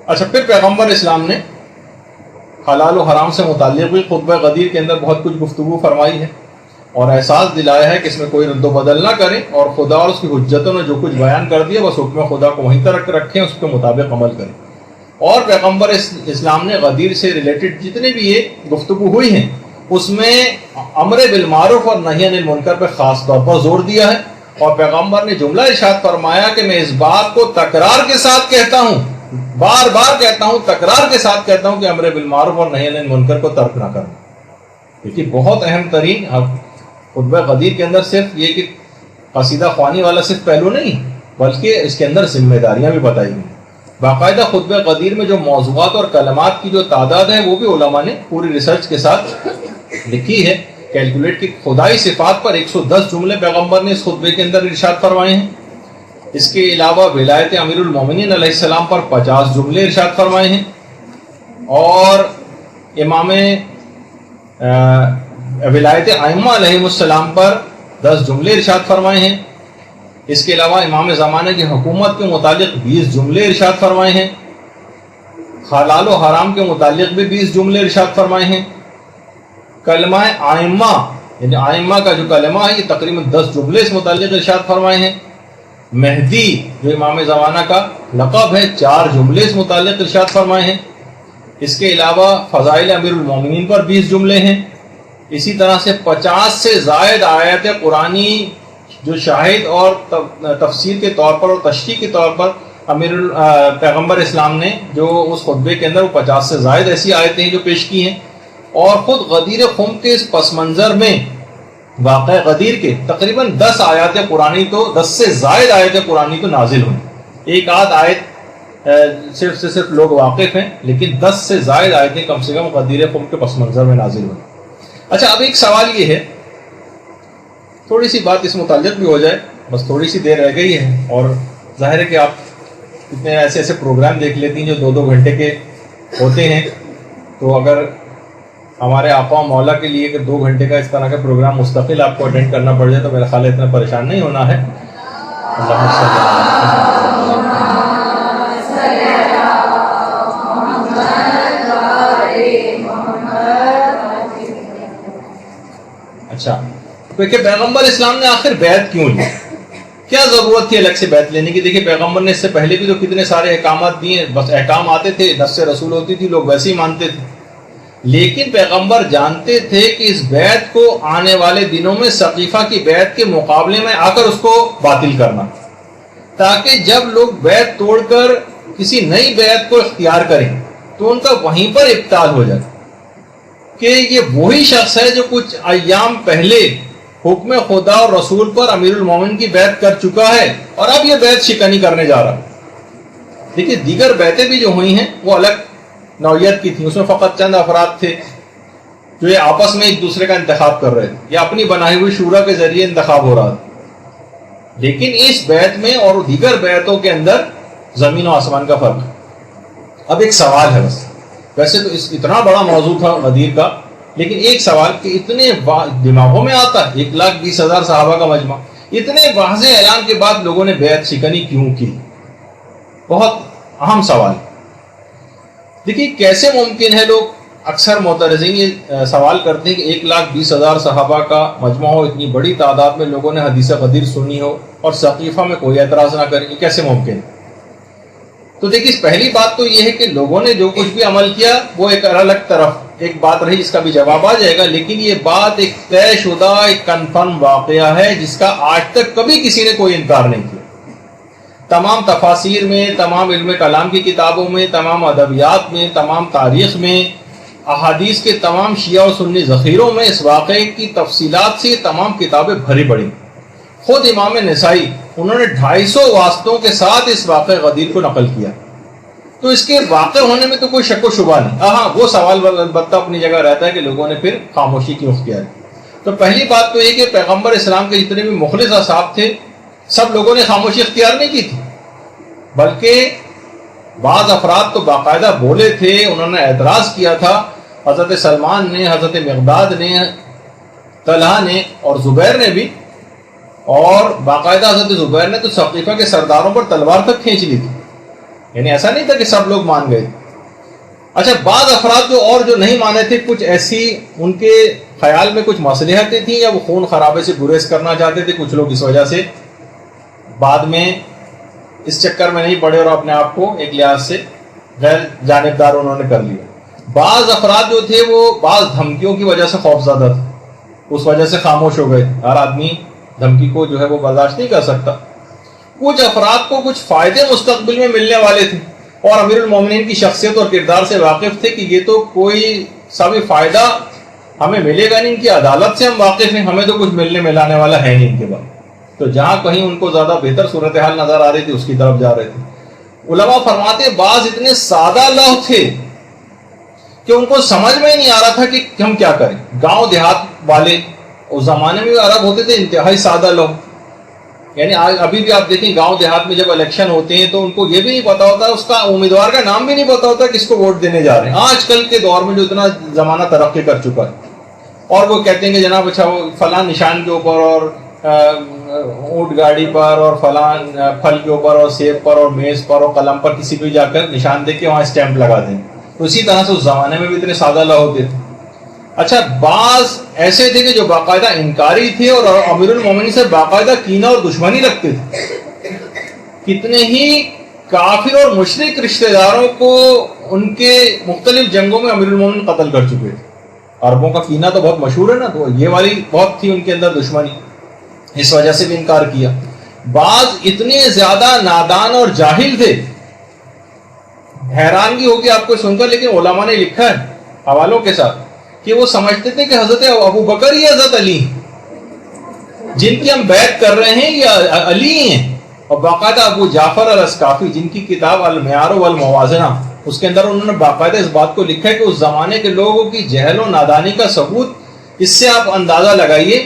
اچھا، پھر پیغمبر اسلام نے حلال و حرام سے متعلق بھی خطبہ غدیر کے اندر بہت کچھ گفتگو فرمائی ہے اور احساس دلایا ہے کہ اس میں کوئی رد و بدل نہ کریں اور خدا اور اس کی حجتوں نے جو کچھ بیان کر دیا بس حکم خدا کو وہیں تک رکھیں، اس کے مطابق عمل کریں۔ اور پیغمبر اسلام نے غدیر سے ریلیٹڈ جتنے بھی یہ گفتگو ہوئی ہیں اس میں امر بالمعروف اور نہی عن المنکر پہ خاص طور پر زور دیا ہے، اور پیغمبر نے جملہ ارشاد فرمایا کہ میں اس بات کو تکرار کے ساتھ کہتا ہوں، بار بار کہتا ہوں، تکرار کے ساتھ کہتا ہوں کہ امر بالمعروف اور نہی عن المنکر کو ترک نہ کرنا۔ دیکھیے بہت اہم ترین خطبہ غدیر کے اندر صرف یہ کہ قصیدہ خوانی والا صرف پہلو نہیں بلکہ اس کے اندر ذمہ داریاں بھی بتائی گئی۔ باقاعدہ خطبہ غدیر میں جو موضوعات اور کلمات کی جو تعداد ہے وہ بھی علماء نے پوری ریسرچ کے ساتھ لکھی ہے، کیلکولیٹ کی۔ خدائی صفات پر 110 جملے پیغمبر نے اس خطبے کے اندر ارشاد فرمائے ہیں۔ اس کے علاوہ ولایت امیر المومنین علیہ السلام پر 50 جملے ارشاد فرمائے ہیں، اور امام ولایت ائمہ علیہ السلام پر 10 جملے ارشاد فرمائے ہیں۔ اس کے علاوہ امام زمانہ کی حکومت کے متعلق 20 جملے ارشاد فرمائے ہیں۔ حلال و حرام کے متعلق بھی 20 جملے ارشاد فرمائے ہیں۔ کلمہ ائمہ یعنی ائمہ کا جو کلمہ ہے یہ تقریباً 10 جملے اس متعلق ارشاد فرمائے ہیں۔ مہدی جو امام زمانہ کا لقب ہے 4 جملے اس متعلق ارشاد فرمائے ہیں۔ اس کے علاوہ فضائل امیر المومنین پر 20 جملے ہیں۔ اسی طرح سے 50 سے زائد آیات قرآنی جو شاہد اور تفسیر کے طور پر اور تشریح کے طور پر پیغمبر اسلام نے جو اس خطبے کے اندر وہ 50 سے زائد ایسی آیتیں جو پیش کی ہیں، اور خود غدیر خم کے اس پس منظر میں واقع غدیر کے تقریباً 10 آیات قرآنی تو 10 سے زائد آیات قرآنی تو نازل ہوئی۔ ایک آدھ آیت صرف سے صرف لوگ واقف ہیں، لیکن 10 سے زائد آیتیں کم سے کم غدیر خم کے پس منظر میں نازل ہوئی۔ اچھا، اب ایک سوال یہ ہے، تھوڑی سی بات اس متعلق بھی ہو جائے، بس تھوڑی سی دیر رہ گئی ہے، اور ظاہر ہے کہ آپ اتنے ایسے پروگرام دیکھ لیتی ہیں جو 2-2 گھنٹے کے ہوتے ہیں، تو اگر ہمارے آقا و مولا کے لیے کہ 2 گھنٹے کا اس طرح کا پروگرام مستقل آپ کو اٹینڈ کرنا پڑ جائے تو میرا خیال ہے اتنا پریشان نہیں ہونا ہے۔ اچھا، کہ پیغمبر اسلام نے آخر بیعت کیوں لی؟ کیا ضرورت تھی الگ سے بیعت لینے کی؟ دیکھیے پیغمبر نے اس سے پہلے بھی تو کتنے سارے احکامات دیے، بس احکام آتے تھے، نص رسول ہوتی تھی، لوگ ویسے ہی مانتے تھے، لیکن پیغمبر جانتے تھے کہ اس بیعت کو آنے والے دنوں میں ثقیفہ کی بیعت کے مقابلے میں آ کر اس کو باطل کرنا، تاکہ جب لوگ بیعت توڑ کر کسی نئی بیعت کو اختیار کریں تو ان کا وہیں پر ابطال ہو جائے کہ یہ وہی شخص ہے جو کچھ ایام پہلے حکم خدا اور رسول پر امیر المومن کی بیعت کر چکا ہے اور اب یہ بیعت شکنی کرنے جا رہا ہے۔ دیکھیے دیگر بیعتیں بھی جو ہوئی ہیں وہ الگ نوعیت کی تھیں، اس میں فقط چند افراد تھے جو یہ آپس میں ایک دوسرے کا انتخاب کر رہے تھے یا اپنی بنائی ہوئی شورا کے ذریعے انتخاب ہو رہا تھا، لیکن اس بیعت میں اور دیگر بیعتوں کے اندر زمین و آسمان کا فرق ہے۔ اب ایک سوال ہے، بس ویسے تو اتنا بڑا موضوع تھا غدیر کا، لیکن ایک سوال کہ اتنے دماغوں میں آتا ہے 1,20,000 صحابہ کا مجمع، اتنے واضح اعلان کے بعد لوگوں نے بیعت شکنی کیوں کی؟ بہت اہم سوال۔ دیکھیے کیسے ممکن ہے، لوگ اکثر معترضین یہ سوال کرتے ہیں کہ 1,20,000 صحابہ کا مجمع ہو، اتنی بڑی تعداد میں لوگوں نے حدیث غدیر سنی ہو اور ثقیفہ میں کوئی اعتراض نہ کرے، یہ کیسے ممکن ہے؟ تو دیکھیے پہلی بات تو یہ ہے کہ لوگوں نے جو کچھ بھی عمل کیا وہ ایک الگ طرف ایک بات رہی جس کا بھی جواب آ جائے گا، لیکن یہ بات ایک طے شدہ ایک کنفرم واقعہ ہے جس کا آج تک کبھی کسی نے کوئی انکار نہیں کیا۔ تمام تفاسیر میں، تمام علم کلام کی کتابوں میں، تمام ادبیات میں، تمام تاریخ میں، احادیث کے تمام شیعہ و سنی ذخیروں میں اس واقعے کی تفصیلات سے یہ تمام کتابیں بھری پڑی۔ خود امام نسائی انہوں نے 250 واسطوں کے ساتھ اس واقعہ غدیر کو نقل کیا، تو اس کے واقع ہونے میں تو کوئی شک و شبہ نہیں۔ ہاں وہ سوال البتہ اپنی جگہ رہتا ہے کہ لوگوں نے پھر خاموشی کیوں اختیار کی؟ تو پہلی بات تو یہ کہ پیغمبر اسلام کے جتنے بھی مخلص اصحاب تھے سب لوگوں نے خاموشی اختیار نہیں کی تھی، بلکہ بعض افراد تو باقاعدہ بولے تھے، انہوں نے اعتراض کیا تھا۔ حضرت سلمان نے، حضرت مقداد نے، طلحہ نے اور زبیر نے بھی، اور باقاعدہ حضرت زبیر نے تو ثقیفہ کے سرداروں پر تلوار تک کھینچ لی تھی، یعنی ایسا نہیں تھا کہ سب لوگ مان گئے. اچھا بعض افراد جو نہیں مانے تھے, کچھ ایسی ان کے خیال میں کچھ مصلحتیں تھیں یا وہ خون خرابے سے گریز کرنا چاہتے تھے. کچھ لوگ اس وجہ سے بعد میں اس چکر میں نہیں پڑے اور اپنے آپ کو ایک لحاظ سے غیر جانبدار انہوں نے کر لیا. بعض افراد جو تھے وہ بعض دھمکیوں کی وجہ سے خوف زدہ تھے, اس وجہ سے خاموش ہو گئے. ہر آدمی دھمکی کو جو ہے وہ برداشت نہیں کر سکتا. کچھ افراد کو کچھ فائدے مستقبل میں ملنے والے تھے اور امیر المومنین کی شخصیت اور کردار سے واقف تھے کہ یہ تو کوئی سا بھی فائدہ ہمیں ملے گا نہیں, ان کی عدالت سے ہم واقف ہیں, ہمیں تو کچھ ملنے ملانے والا ہے نہیں ان کے بعد. تو جہاں کہیں ان کو زیادہ بہتر صورتحال نظر آ رہی تھی اس کی طرف جا رہے تھے. علماء فرماتے بعض اتنے سادہ لوح تھے کہ ان کو سمجھ میں ہی نہیں آ رہا تھا کہ ہم کیا کریں. گاؤں دیہات والے اس زمانے میں عرب ہوتے تھے انتہائی سادہ لوگ. یعنی ابھی بھی آپ دیکھیں گاؤں دیہات میں جب الیکشن ہوتے ہیں تو ان کو یہ بھی نہیں پتا ہوتا, اس کا امیدوار کا نام بھی نہیں پتا ہوتا کس کو ووٹ دینے جا رہے ہیں. آج کل کے دور میں جو اتنا زمانہ ترقی کر چکا ہے اور وہ کہتے ہیں کہ جناب اچھا وہ فلاں نشان کے اوپر اور اونٹ گاڑی پر اور فلاں پھل کے اوپر اور سیب پر اور میز پر اور قلم پر کسی کو جا کر نشان دے کے وہاں اسٹیمپ لگا دیں. تو اسی طرح سے اس زمانے میں بھی اتنے سادہ لوگ ہوتے تھے. اچھا بعض ایسے تھے کہ جو باقاعدہ انکاری تھے اور امیر المومنین سے باقاعدہ کینہ اور دشمنی رکھتے تھے. کتنے ہی کافر اور مشرک رشتہ داروں کو ان کے مختلف جنگوں میں امیر المومنین قتل کر چکے تھے. عربوں کا کینہ تو بہت مشہور ہے نا, تو یہ والی بہت تھی ان کے اندر دشمنی, اس وجہ سے بھی انکار کیا. بعض اتنے زیادہ نادان اور جاہل تھے, حیرانگی ہوگی آپ کو سن کر, لیکن علماء نے لکھا ہے حوالوں کے ساتھ کہ وہ سمجھتے تھے کہ حضرت ابو بکر یا حضرت علی جن کی ہم بیعت کر رہے ہیں یہ علی ہیں. اور باقاعدہ ابو جعفر الاسقافی جن کی کتاب المعیار والموازنہ اس کے اندر انہوں نے باقاعدہ اس بات کو لکھا ہے کہ اس زمانے کے لوگوں کی جہل و نادانی کا ثبوت اس سے آپ اندازہ لگائیے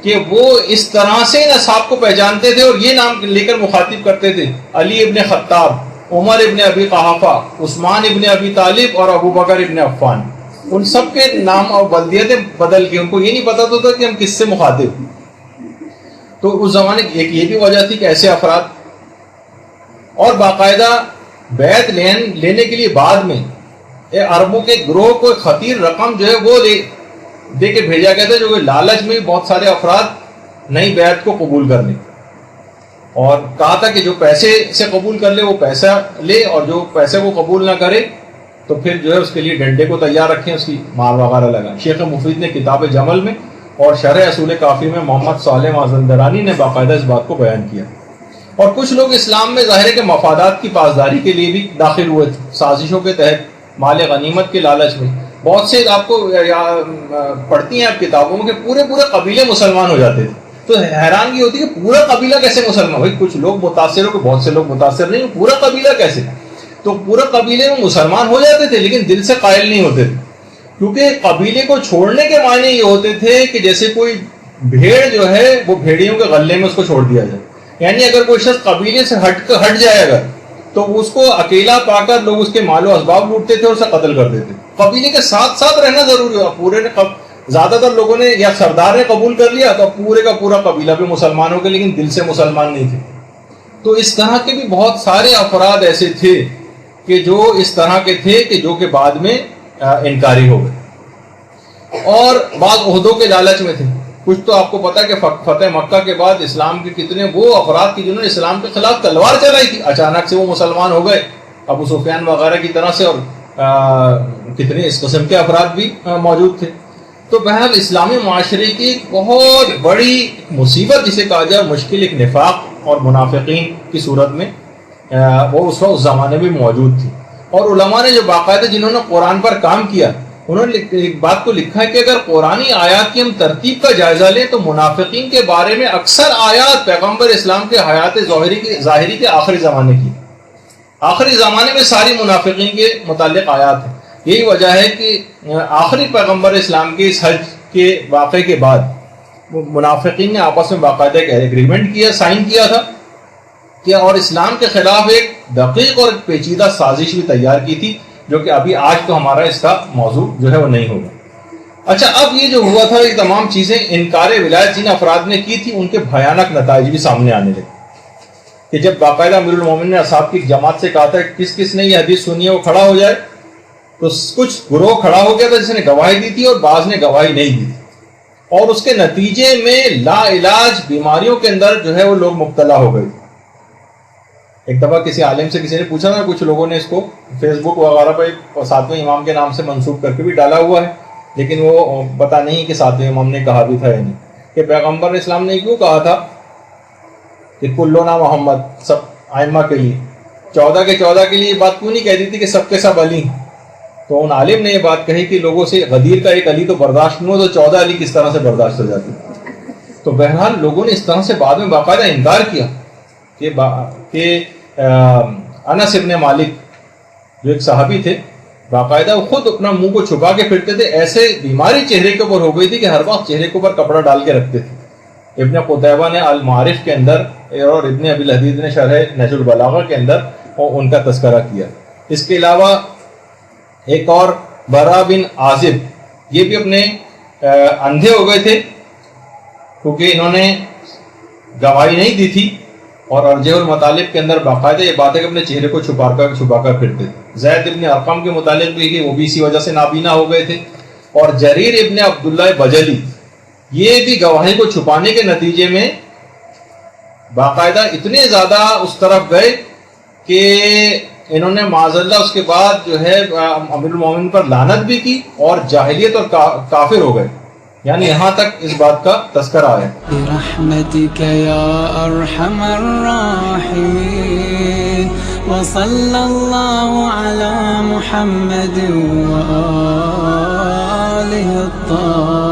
کہ وہ اس طرح سے نصاب کو پہچانتے تھے اور یہ نام لے کر مخاطب کرتے تھے علی ابن خطاب, عمر ابن ابی قحافہ, عثمان ابن ابی طالب اور ابو بکر ابن عفان. ان سب کے نام اور بلدیتیں بدل کے ان کو یہ نہیں پتا تھا کہ ہم کس سے مخاطب. تو اس زمانے کی ایک یہ بھی وجہ تھی کہ ایسے افراد اور باقاعدہ بیعت لینے کے لیے بعد میں عربوں کے گروہ کو خطیر رقم جو ہے وہ دے کے بھیجا گیا تھا, جو کہ لالچ میں بہت سارے افراد نئی بیعت کو قبول کر لیں, اور کہا تھا کہ جو پیسے سے قبول کر لے وہ پیسہ لے اور جو پیسے کو قبول نہ کرے تو پھر جو ہے اس کے لیے ڈنڈے کو تیار رکھیں, اس کی مار وغیرہ لگائیں. شیخ مفید نے کتاب جمل میں اور شرح اصول کافی میں محمد صالح مازندرانی نے باقاعدہ اس بات کو بیان کیا. اور کچھ لوگ اسلام میں ظاہر ہے کہ مفادات کی پاسداری کے لیے بھی داخل ہوئے تھے, سازشوں کے تحت مال غنیمت کے لالچ میں. بہت سے آپ کو پڑھتی ہیں آپ کتابوں میں کہ پورے قبیلے مسلمان ہو جاتے تھے. تو حیرانگی ہوتی ہے کہ پورا قبیلہ کیسے مسلمان, بھائی کچھ لوگ متاثر ہو کہ بہت سے لوگ متاثر نہیں, پورا قبیلہ کیسے؟ تو پورے قبیلے میں مسلمان ہو جاتے تھے لیکن دل سے قائل نہیں ہوتے تھے, کیونکہ قبیلے کو چھوڑنے کے معنی یہ ہوتے تھے کہ جیسے کوئی بھیڑ جو ہے وہ بھیڑیوں کے غلے میں اس کو چھوڑ دیا جائے. یعنی اگر کوئی شخص قبیلے سے ہٹ جائے اگر تو اس کو اکیلا پا کر لوگ اس کے مال و اسباب لوٹتے تھے اور اسے قتل کر دیتے. قبیلے کے ساتھ رہنا ضروری ہوا. پورے نے زیادہ تر لوگوں نے یا سردار نے قبول کر لیا تو پورے کا پورا قبیلہ بھی مسلمان ہو گیا لیکن دل سے مسلمان نہیں تھے. تو اس طرح کے بھی بہت سارے افراد ایسے تھے کہ جو اس طرح کے تھے کہ جو کہ بعد میں انکاری ہو گئے, اور بعض عہدوں کے لالچ میں تھے. کچھ تو آپ کو پتا کہ فتح مکہ کے بعد اسلام کے کتنے وہ افراد کی جنہوں نے اسلام کے خلاف تلوار چلائی تھی, اچانک سے وہ مسلمان ہو گئے, ابو سفیان وغیرہ کی طرح سے, اور کتنے اس قسم کے افراد بھی موجود تھے. تو بہرحال اسلامی معاشرے کی ایک بہت بڑی مصیبت جسے کہا جائے مشکل, ایک نفاق اور منافقین کی صورت میں وہ اس وقت اس زمانے میں موجود تھی. اور علماء نے جو باقاعدہ جنہوں نے قرآن پر کام کیا انہوں نے ایک بات کو لکھا ہے کہ اگر قرآنی آیات کی ہم ترتیب کا جائزہ لیں تو منافقین کے بارے میں اکثر آیات پیغمبر اسلام کے حیات ظاہری کے آخری زمانے کی, آخری زمانے میں ساری منافقین کے متعلق آیات ہیں. یہی وجہ ہے کہ آخری پیغمبر اسلام کے اس حج کے واقعے کے بعد منافقین نے آپس میں باقاعدہ ایک ایگریمنٹ کیا, سائن کیا تھا کہ, اور اسلام کے خلاف ایک دقیق اور پیچیدہ سازش بھی تیار کی تھی, جو کہ ابھی آج تو ہمارا اس کا موضوع جو ہے وہ نہیں ہوگا. اچھا اب یہ جو ہوا تھا یہ تمام چیزیں انکار ولایت جن افراد نے کی تھی ان کے بھیانک نتائج بھی سامنے آنے لگے. کہ جب باقاعدہ امیر المومنین نے اصحاب کی جماعت سے کہا تھا کہ کس کس نے یہ حدیث سنی ہے وہ کھڑا ہو جائے، تو کچھ گروہ کھڑا ہو گیا تھا جس نے گواہی دی تھی اور بعض نے گواہی نہیں دی تھی، اور اس کے نتیجے میں لا علاج بیماریوں کے اندر جو ہے وہ لوگ مبتلا ہو گئے۔ ایک دفعہ کسی عالم سے کسی نے پوچھا نا، کچھ لوگوں نے اس کو فیس بک وغیرہ پہ ساتویں امام کے نام سے منسوب کر کے بھی ڈالا ہوا ہے، لیکن وہ پتہ نہیں کہ ساتویں امام نے کہا بھی تھا یا نہیں، کہ پیغمبر اسلام نے کیوں کہا تھا کہ کلنا محمد، سب ائمہ کے لیے 14 کے 14 کے لیے یہ بات کیوں نہیں کہہ دی تھی کہ سب کے سب علی؟ تو ان عالم نے یہ بات کہی کہ لوگوں سے غدیر کا ایک علی تو برداشت نہیں ہو، تو 14 علی کس طرح سے برداشت ہو جاتی؟ تو بہرحال لوگوں نے اس طرح سے بعد میں باقاعدہ انکار کیا کہ انس ابن مالک جو ایک صحابی تھے، باقاعدہ وہ خود اپنا منہ کو چھپا کے پھرتے تھے، ایسے بیماری چہرے کے اوپر ہو گئی تھی کہ ہر وقت چہرے کے اوپر کپڑا ڈال کے رکھتے تھے۔ ابن قتیبہ نے المعارف کے اندر اور ابن ابی الحدید نے شرح نہج البلاغہ کے اندر ان کا تذکرہ کیا۔ اس کے علاوہ ایک اور برا بن عازب، یہ بھی اپنے اندھے ہو گئے تھے کیونکہ انہوں نے گواہی نہیں دی تھی، اور ارجح المطالب کے اندر باقاعدہ یہ بات ہے کہ اپنے چہرے کو چھپا کر پھرتے تھے۔ زید ابن ارقم کے متعلق بھی کہ وہ بھی اسی وجہ سے نابینا ہو گئے تھے، اور جریر ابن عبداللہ بجلی یہ بھی گواہی کو چھپانے کے نتیجے میں باقاعدہ اتنے زیادہ اس طرف گئے کہ انہوں نے معاذ اللہ اس کے بعد جو ہے امیر المومنین پر لعنت بھی کی اور جاہلیت اور کافر ہو گئے، یعنی یہاں تک اس بات کا تذکرہ آیا۔ برحمتک یا ارحم الراحمین وصلی اللہ علی محمد وآلہ الطاہرین۔